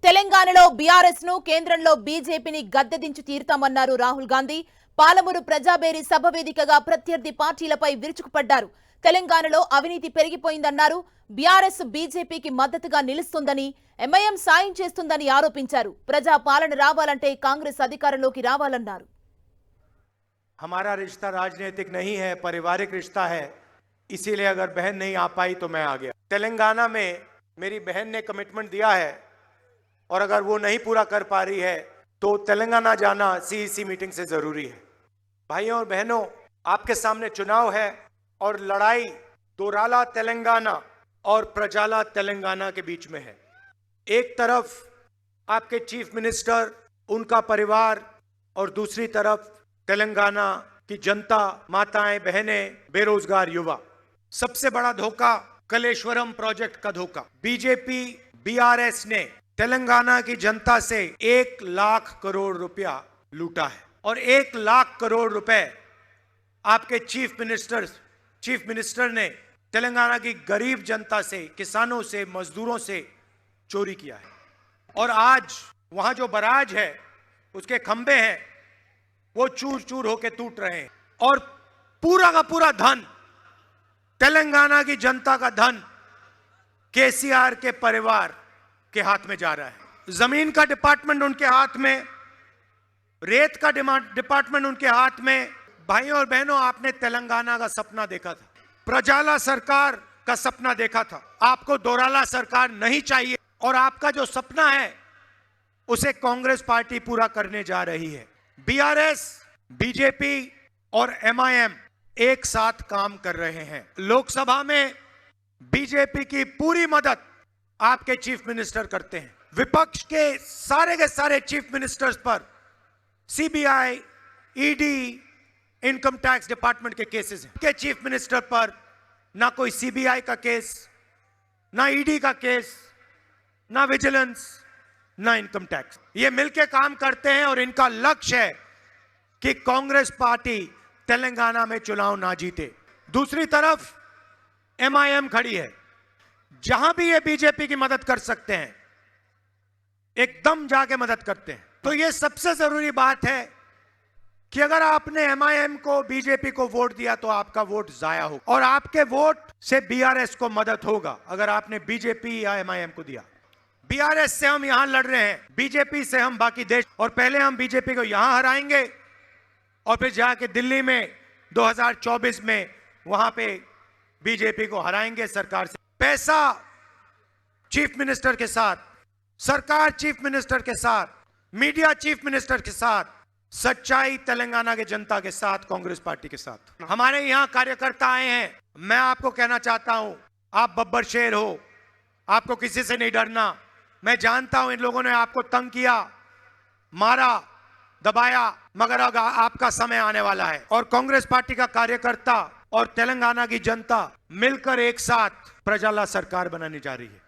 తెలంగాణలో బీఆర్ఎస్ ను కేంద్రంలో బీజేపీని గద్దెదించి తీరుతామన్నారు రాహుల్ గాంధీ. పాలమూరు ప్రజాబేరి సభ వేదికగా ప్రత్యర్థి పార్టీలపై విరుచుకుపడ్డారు. తెలంగాణలో అవినీతి పెరిగిపోయిందన్నారు. బీఆర్ఎస్ బీజేపీకి మద్దతుగా నిలుస్తుందని, ఎంఐఎం సాయం చేస్తుందని ఆరోపించారు. ప్రజా పాలన రావాలంటే కాంగ్రెస్ అధికారంలోకి రావాలన్నారు. हमारा रिश्ता राजनीतिक नहीं है, पारिवारिक रिश्ता है। इसीलिए अगर बहन नहीं आ पाई तो मैं आ गया। तेलंगाना में मेरी बहन ने कमिटमेंट दिया है और अगर वो नहीं पूरा कर पा रही है तो तेलंगाना जाना सीईसी मीटिंग से जरूरी है। भाइयों और बहनों, आपके सामने चुनाव है और लड़ाई दोराला तेलंगाना और प्रजाला तेलंगाना के बीच में है। एक तरफ आपके चीफ मिनिस्टर, उनका परिवार, और दूसरी तरफ तेलंगाना की जनता, माताएं, बहनें, बेरोजगार युवा। सबसे बड़ा धोखा कलेश्वरम प्रोजेक्ट का धोखा। बीजेपी बीआरएस ने तेलंगाना की जनता से 1 लाख करोड़ रुपया लूटा है और 1 लाख करोड़ रुपए आपके चीफ मिनिस्टर ने तेलंगाना की गरीब जनता से, किसानों से, मजदूरों से चोरी किया है। और आज वहां जो बराज है, उसके खंबे हैं, वो चूर चूर होके टूट रहे हैं और पूरा का पूरा धन, तेलंगाना की जनता का धन, केसीआर के परिवार के हाथ में जा रहा है। जमीन का डिपार्टमेंट उनके हाथ में, रेत का डिपार्टमेंट उनके हाथ में। भाइयों और बहनों, आपने तेलंगाना का सपना देखा था, प्रजाला सरकार का सपना देखा था। आपको दोराला सरकार नहीं चाहिए और आपका जो सपना है उसे कांग्रेस पार्टी पूरा करने जा रही है। बीआरएस, बीजेपी और एमआईएम एक साथ काम कर रहे हैं। लोकसभा में बीजेपी की पूरी मदद आपके चीफ मिनिस्टर करते हैं। विपक्ष के सारे चीफ मिनिस्टर्स पर CBI, ED, income tax department के केसेस हैं। के चीफ मिनिस्टर पर ना कोई सीबीआई का केस, ना ईडी का केस, ना विजिलेंस, ना इनकम टैक्स। ये मिलके काम करते हैं और इनका लक्ष्य है कि कांग्रेस पार्टी तेलंगाना में चुनाव ना जीते। दूसरी तरफ एमआईएम खड़ी है। जहां भी ये बीजेपी की मदद कर सकते हैं, एकदम जाके मदद करते हैं। तो ये सबसे जरूरी बात है कि अगर आपने एमआईएम को, बीजेपी को वोट दिया तो आपका वोट जाया होगा और आपके वोट से बीआरएस को मदद होगा अगर आपने बीजेपी या एमआईएम को दिया। बीआरएस से हम यहां लड़ रहे हैं, बीजेपी से हम बाकी देश, और पहले हम बीजेपी को यहां हराएंगे और फिर जाके दिल्ली में 2024 में वहां पे बीजेपी को हराएंगे सरकार से। पैसा चीफ मिनिस्टर के साथ, सरकार चीफ मिनिस्टर के साथ, मीडिया चीफ मिनिस्टर के साथ, सच्चाई तेलंगाना के जनता के साथ, कांग्रेस पार्टी के साथ। हमारे यहां कार्यकर्ता आए हैं। मैं आपको कहना चाहता हूं, आप बब्बर शेर हो, आपको किसी से नहीं डरना। मैं जानता हूं इन लोगों ने आपको तंग किया, मारा, दबाया, मगर अब आपका समय आने वाला है और कांग्रेस पार्टी का कार्यकर्ता और तेलंगाना की जनता मिलकर एक साथ प्रजाला सरकार बनाने जा रही है।